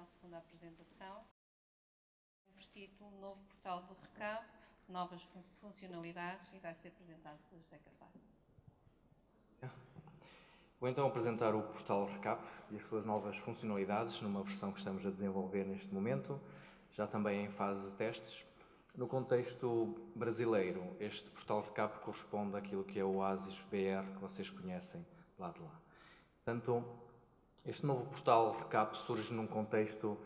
segunda apresentação. Temos tido um novo portal do RECAP, novas funcionalidades, e vai ser apresentado por José Carvalho. Vou então apresentar o portal RECAP e as suas novas funcionalidades numa versão que estamos a desenvolver neste momento, já também em fase de testes. No contexto brasileiro, este portal RECAP corresponde àquilo que é o Oasis BR, que vocês conhecem lá de lá. Portanto, este novo portal RECAP surge num contexto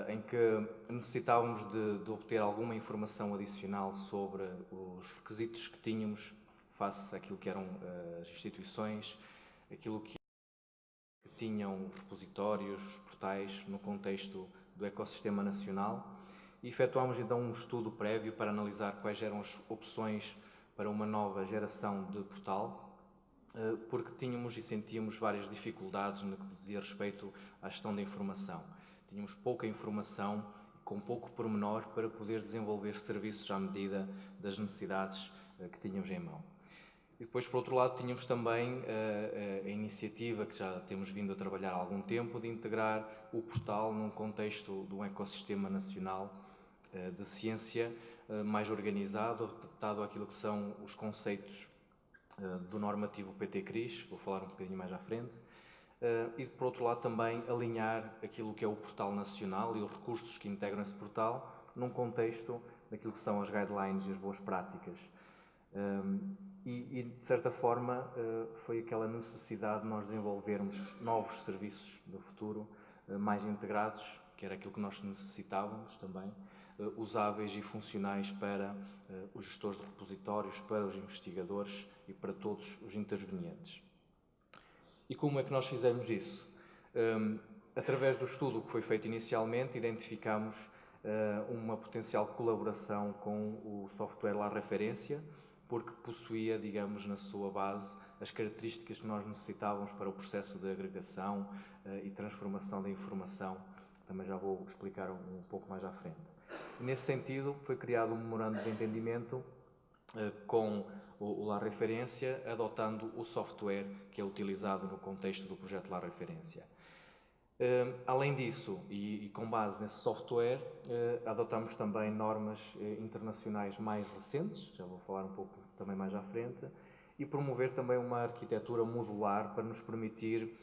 em que necessitávamos de obter alguma informação adicional sobre os requisitos que tínhamos face àquilo que eram as instituições, aquilo que tinham os repositórios, os portais, no contexto do ecossistema nacional, e efetuámos então um estudo prévio para analisar quais eram as opções para uma nova geração de portal, porque tínhamos e sentíamos várias dificuldades no que dizia respeito à gestão da informação. Tínhamos pouca informação, com pouco pormenor, para poder desenvolver serviços à medida das necessidades que tínhamos em mão. E depois, por outro lado, tínhamos também a iniciativa, que já temos vindo a trabalhar há algum tempo, de integrar o portal num contexto de um ecossistema nacional de ciência mais organizado, adaptado àquilo que são os conceitos do normativo PT-CRIS, vou falar um bocadinho mais à frente, e por outro lado também alinhar aquilo que é o portal nacional e os recursos que integram esse portal num contexto daquilo que são as guidelines e as boas práticas. E de certa forma foi aquela necessidade de nós desenvolvermos novos serviços do futuro, mais integrados, que era aquilo que nós necessitávamos também, usáveis e funcionais para os gestores de repositórios, para os investigadores e para todos os intervenientes. E como é que nós fizemos isso? Através do estudo que foi feito inicialmente, identificámos uma potencial colaboração com o software La Referência, porque possuía, digamos, na sua base, as características que nós necessitávamos para o processo de agregação e transformação da informação. Também já vou explicar um pouco mais à frente. E nesse sentido, foi criado um memorando de entendimento com o La Referência, adotando o software que é utilizado no contexto do projeto La Referência. Além disso, e com base nesse software, adotamos também normas internacionais mais recentes, já vou falar um pouco também mais à frente, e promover também uma arquitetura modular para nos permitir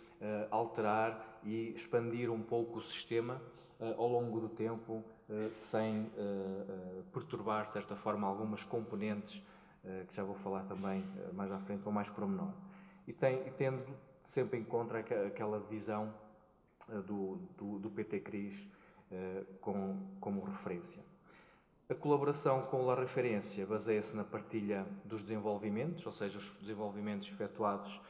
alterar e expandir um pouco o sistema ao longo do tempo, sem perturbar, de certa forma, algumas componentes, que já vou falar também mais à frente, ou mais pormenor. E tendo sempre em conta aquela visão do PT-CRIS como referência. A colaboração com a referência baseia-se na partilha dos desenvolvimentos, ou seja, os desenvolvimentos efetuados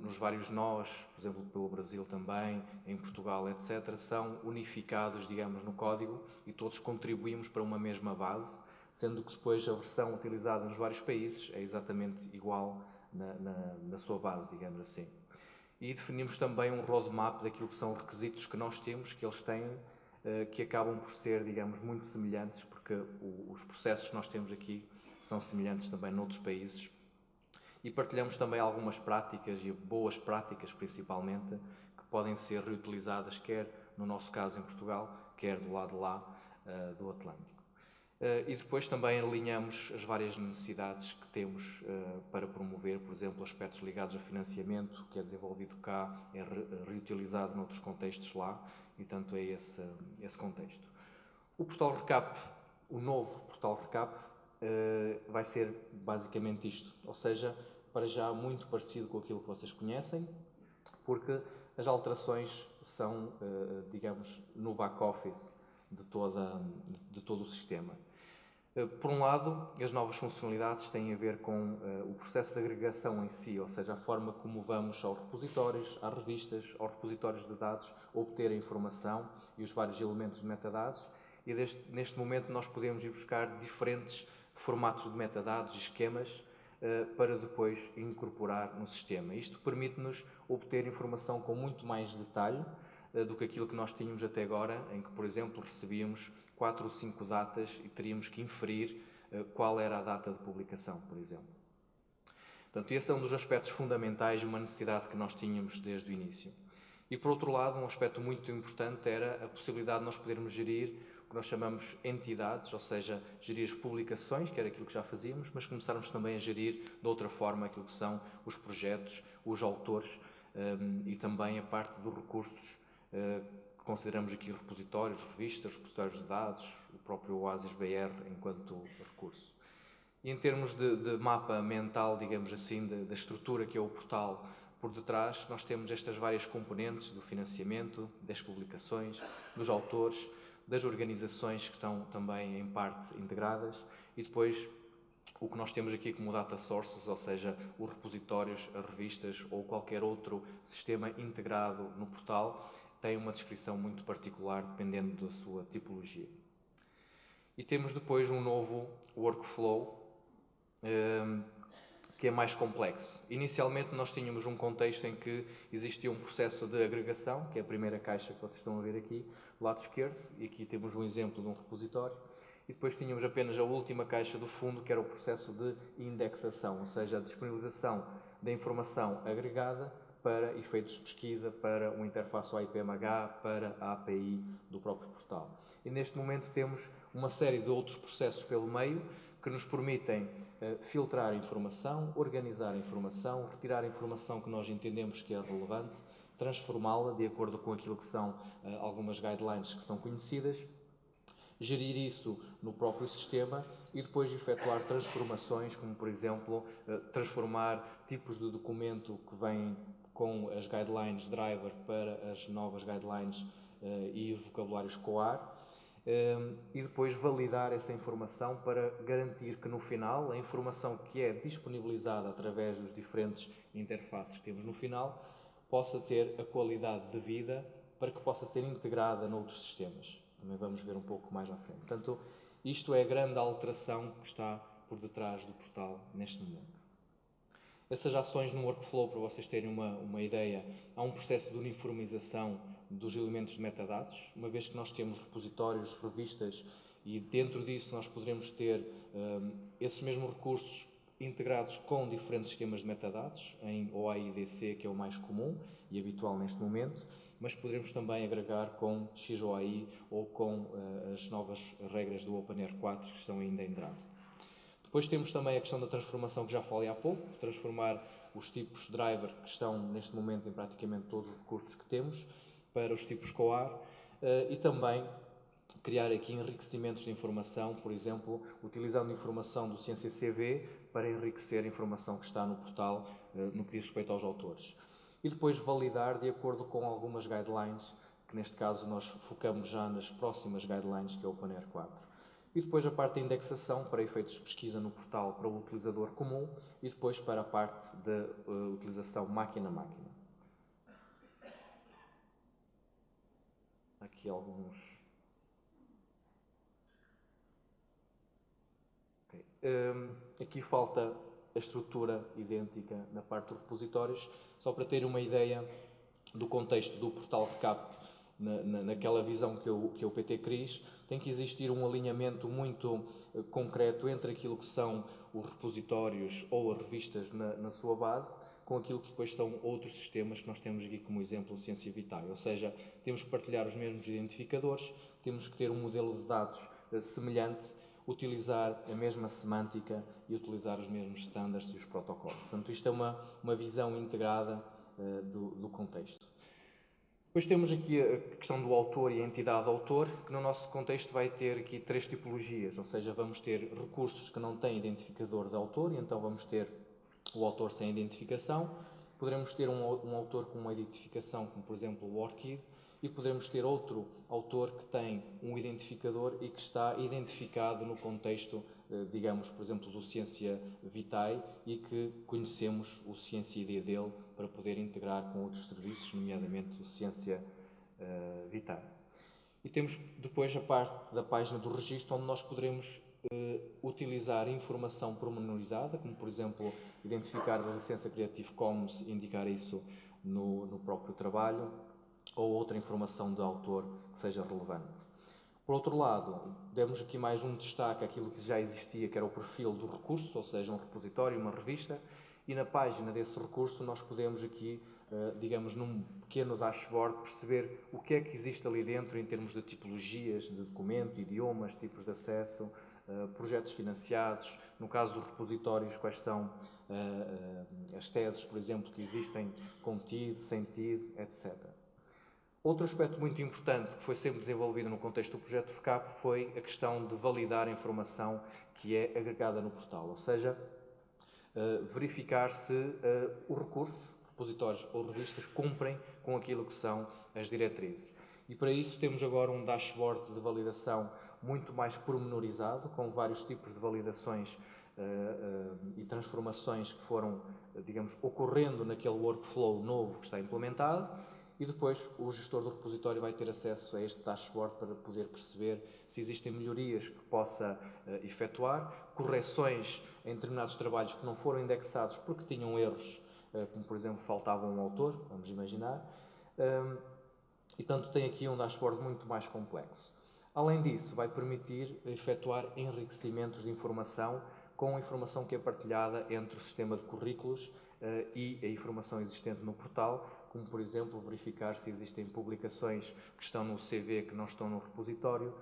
nos vários nós, por exemplo, pelo Brasil também, em Portugal, etc., são unificados, digamos, no código e todos contribuímos para uma mesma base, sendo que depois a versão utilizada nos vários países é exatamente igual na sua base, digamos assim. E definimos também um roadmap daquilo que são os requisitos que nós temos, que eles têm, que acabam por ser, digamos, muito semelhantes, porque os processos que nós temos aqui são semelhantes também noutros países. E partilhamos também algumas práticas, e boas práticas principalmente, que podem ser reutilizadas, quer no nosso caso em Portugal, quer do lado de lá do Atlântico. E depois também alinhamos as várias necessidades que temos para promover, por exemplo, aspectos ligados a financiamento, que é desenvolvido cá, é reutilizado noutros contextos lá, e tanto é esse contexto. O portal RECAP, o novo portal RECAP, vai ser basicamente isto, ou seja, para já muito parecido com aquilo que vocês conhecem, porque as alterações são, digamos, no back-office de todo o sistema. Por um lado, as novas funcionalidades têm a ver com o processo de agregação em si, ou seja, a forma como vamos aos repositórios, às revistas, aos repositórios de dados, obter a informação e os vários elementos de metadados. E neste momento nós podemos ir buscar diferentes formatos de metadados e esquemas para depois incorporar no sistema. Isto permite-nos obter informação com muito mais detalhe do que aquilo que nós tínhamos até agora, em que, por exemplo, recebíamos 4 ou 5 datas e teríamos que inferir qual era a data de publicação, por exemplo. Portanto, esse é um dos aspectos fundamentais, uma necessidade que nós tínhamos desde o início. E, por outro lado, um aspecto muito importante era a possibilidade de nós podermos gerir o que nós chamamos entidades, ou seja, gerir as publicações, que era aquilo que já fazíamos, mas começarmos também a gerir de outra forma aquilo que são os projetos, os autores e também a parte dos recursos, que consideramos aqui repositórios, revistas, repositórios de dados, o próprio Oasis BR enquanto recurso. E em termos de mapa mental, digamos assim, da estrutura que é o portal, por detrás nós temos estas várias componentes do financiamento, das publicações, dos autores, das organizações que estão também em parte integradas e depois o que nós temos aqui como data sources, ou seja, os repositórios, as revistas ou qualquer outro sistema integrado no portal, tem uma descrição muito particular dependendo da sua tipologia. E temos depois um novo workflow que é mais complexo. Inicialmente nós tínhamos um contexto em que existia um processo de agregação, que é a primeira caixa que vocês estão a ver aqui, do lado esquerdo, e aqui temos um exemplo de um repositório, e depois tínhamos apenas a última caixa do fundo, que era o processo de indexação, ou seja, a disponibilização da informação agregada para efeitos de pesquisa, para uma interface ao IPMH, para a API do próprio portal. E neste momento temos uma série de outros processos pelo meio, que nos permitem filtrar a informação, organizar a informação, retirar a informação que nós entendemos que é relevante, transformá-la de acordo com aquilo que são algumas guidelines que são conhecidas, gerir isso no próprio sistema e depois efetuar transformações, como por exemplo, transformar tipos de documento que vêm com as guidelines driver para as novas guidelines e os vocabulários COAR, e depois validar essa informação para garantir que no final a informação que é disponibilizada através dos diferentes interfaces que temos no final possa ter a qualidade devida para que possa ser integrada noutros sistemas. Também vamos ver um pouco mais à frente. Portanto, isto é a grande alteração que está por detrás do portal neste momento. Essas ações no workflow, para vocês terem uma ideia, há um processo de uniformização dos elementos de metadados, uma vez que nós temos repositórios, revistas, e dentro disso nós poderemos ter esses mesmos recursos integrados com diferentes esquemas de metadados, em OAI-DC, que é o mais comum e habitual neste momento, mas poderemos também agregar com XOAI ou com as novas regras do OpenR4 que estão ainda em draft. Depois temos também a questão da transformação que já falei há pouco, transformar os tipos driver que estão neste momento em praticamente todos os recursos que temos para os tipos COAR e também criar aqui enriquecimentos de informação, por exemplo, utilizando informação do Ciência CV para enriquecer a informação que está no portal no que diz respeito aos autores. E depois validar de acordo com algumas guidelines, que neste caso nós focamos já nas próximas guidelines, que é o OpenR4. E depois a parte da indexação para efeitos de pesquisa no portal para o utilizador comum e depois para a parte da utilização máquina-máquina. Aqui alguns... Okay. Aqui falta a estrutura idêntica na parte dos repositórios, só para ter uma ideia do contexto do portal Recap naquela visão que o PT Cris, tem que existir um alinhamento muito concreto entre aquilo que são os repositórios ou as revistas na sua base, com aquilo que depois são outros sistemas que nós temos aqui como exemplo o Ciência Vitae. Ou seja, temos que partilhar os mesmos identificadores, temos que ter um modelo de dados semelhante, utilizar a mesma semântica e utilizar os mesmos standards e os protocolos. Portanto, isto é uma visão integrada do contexto. Depois temos aqui a questão do autor e a entidade autor, que no nosso contexto vai ter aqui três tipologias, ou seja, vamos ter recursos que não têm identificador de autor, e então vamos ter o autor sem identificação, poderemos ter um autor com uma identificação, como por exemplo o ORCID, e poderemos ter outro autor que tem um identificador e que está identificado no contexto, digamos, por exemplo, do Ciência Vitae e que conhecemos o Ciência ID dele para poder integrar com outros serviços, nomeadamente o Ciência Vitae. E temos depois a parte da página do registro, onde nós poderemos utilizar informação pormenorizada, como por exemplo identificar a licença Creative Commons e indicar isso no próprio trabalho, ou outra informação de autor que seja relevante. Por outro lado, demos aqui mais um destaque àquilo que já existia, que era o perfil do recurso, ou seja, um repositório, uma revista, E na página desse recurso nós podemos aqui, digamos, num pequeno dashboard, perceber o que é que existe ali dentro em termos de tipologias de documento, idiomas, tipos de acesso, projetos financiados, no caso dos repositórios, quais são as teses, por exemplo, que existem com TID, sem TID, etc. Outro aspecto muito importante que foi sempre desenvolvido no contexto do projeto RCAP foi a questão de validar a informação que é agregada no portal, ou seja, verificar se os recursos, repositórios ou revistas cumprem com aquilo que são as diretrizes. E para isso temos agora um dashboard de validação muito mais pormenorizado, com vários tipos de validações e transformações que foram, digamos, ocorrendo naquele workflow novo que está implementado. E depois o gestor do repositório vai ter acesso a este dashboard para poder perceber se existem melhorias que possa efetuar, correções em determinados trabalhos que não foram indexados porque tinham erros, como por exemplo faltava um autor, vamos imaginar, e portanto tem aqui um dashboard muito mais complexo. Além disso, vai permitir efetuar enriquecimentos de informação com a informação que é partilhada entre o sistema de currículos e a informação existente no portal, como por exemplo verificar se existem publicações que estão no CV que não estão no repositório,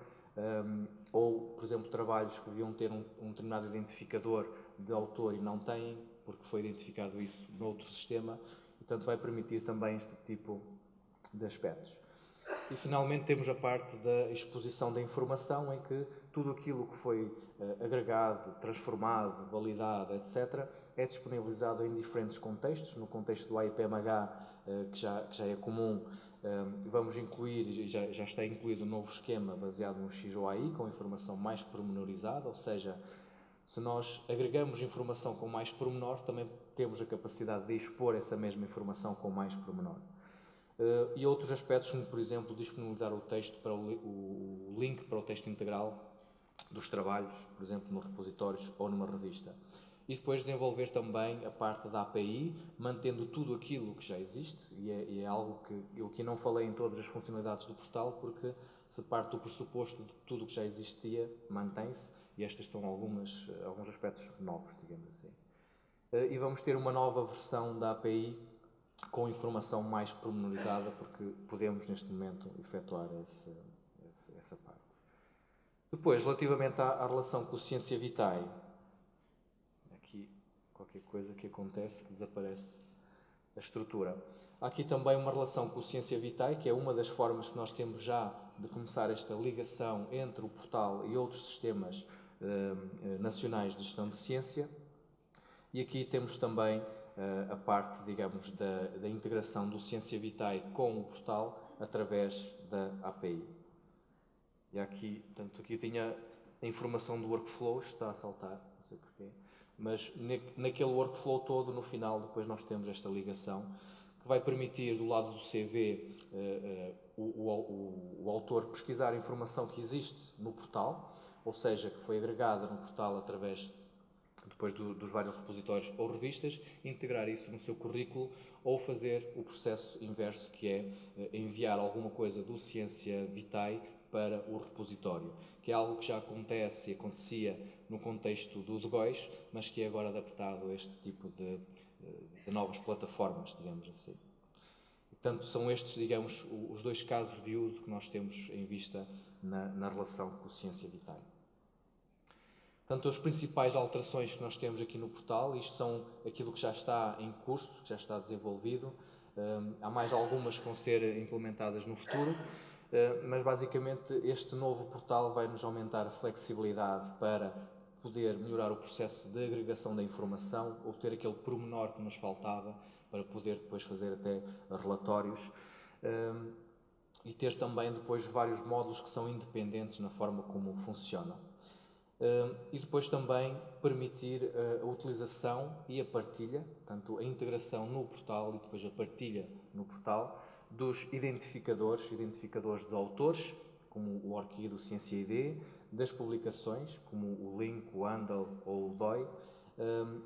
ou por exemplo trabalhos que deviam ter um determinado identificador de autor e não têm, porque foi identificado isso noutro sistema, e portanto vai permitir também este tipo de aspectos. E finalmente temos a parte da exposição da informação, em que tudo aquilo que foi agregado, transformado, validado, etc., é disponibilizado em diferentes contextos. No contexto do AIPMH, que já é comum, vamos incluir, já está incluído um novo esquema baseado no XOAI, com informação mais pormenorizada, ou seja, se nós agregamos informação com mais pormenor, também temos a capacidade de expor essa mesma informação com mais pormenor. E outros aspectos, como por exemplo disponibilizar o texto para o link para o texto integral dos trabalhos, por exemplo nos repositórios ou numa revista. E depois desenvolver também a parte da API, mantendo tudo aquilo que já existe, e é algo que eu aqui não falei em todas as funcionalidades do portal, porque se parte do pressuposto de que tudo o que já existia mantém-se, e estes são alguns aspectos novos, digamos assim. E vamos ter uma nova versão da API com informação mais pormenorizada, porque podemos neste momento efetuar essa parte. Depois, relativamente à relação com o Ciência Vitae, aqui qualquer coisa que acontece que desaparece a estrutura. Há aqui também uma relação com o Ciência Vitae, que é uma das formas que nós temos já de começar esta ligação entre o portal e outros sistemas nacionais de gestão de ciência. E aqui temos também a parte, digamos, da integração do Ciência Vitae com o portal através da API. E aqui, portanto, aqui tinha a informação do workflow, está a saltar, não sei porquê, mas naquele workflow todo, no final, depois nós temos esta ligação, que vai permitir, do lado do CV, o autor pesquisar a informação que existe no portal, ou seja, que foi agregada no portal através depois dos vários repositórios ou revistas, integrar isso no seu currículo ou fazer o processo inverso, que é enviar alguma coisa do Ciência Vitae para o repositório, que é algo que já acontece e acontecia no contexto do DGOIS, mas que é agora adaptado a este tipo de novas plataformas, digamos assim. Portanto, são estes, digamos, os dois casos de uso que nós temos em vista na relação com o Ciência Vitae. Portanto, as principais alterações que nós temos aqui no portal, isto são aquilo que já está em curso, que já está desenvolvido. Há mais algumas que vão ser implementadas no futuro, mas basicamente este novo portal vai nos aumentar a flexibilidade para poder melhorar o processo de agregação da informação, obter aquele pormenor que nos faltava para poder depois fazer até relatórios. E ter também depois vários módulos que são independentes na forma como funcionam. E depois também permitir a utilização e a partilha, portanto a integração no portal e depois a partilha no portal dos identificadores de autores, como o ORCID, o Ciência ID, das publicações, como o Link, o Handle ou o DOI,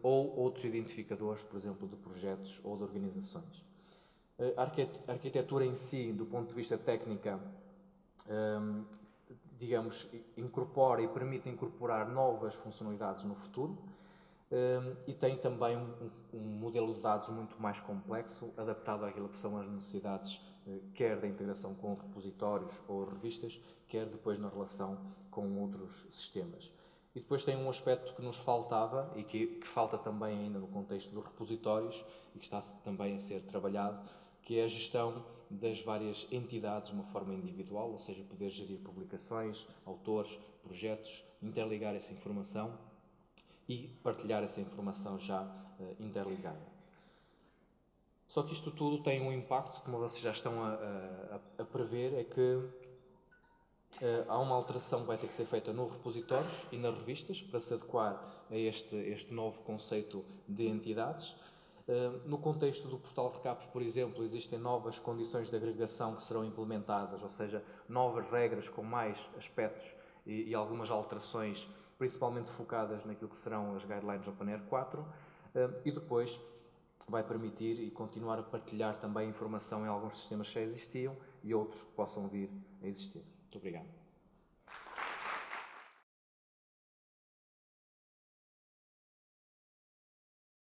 ou outros identificadores, por exemplo, de projetos ou de organizações. A arquitetura em si, do ponto de vista técnica, digamos, incorpora e permite incorporar novas funcionalidades no futuro. e tem também um modelo de dados muito mais complexo, adaptado àquilo que são as necessidades, quer da integração com repositórios ou revistas, quer depois na relação com outros sistemas. E depois tem um aspecto que nos faltava e que falta também ainda no contexto dos repositórios e que está também a ser trabalhado, que é a gestão das várias entidades de uma forma individual, ou seja, poder gerir publicações, autores, projetos, interligar essa informação e partilhar essa informação já interligada. Só que isto tudo tem um impacto, como vocês já estão a prever, é que há uma alteração que vai ter que ser feita nos repositórios e nas revistas para se adequar a este novo conceito de entidades. No contexto do portal Recap, por exemplo, existem novas condições de agregação que serão implementadas, ou seja, novas regras com mais aspectos e algumas alterações, principalmente focadas naquilo que serão as guidelines OpenAir 4, e depois vai permitir e continuar a partilhar também informação em alguns sistemas que já existiam e outros que possam vir a existir. Muito obrigado.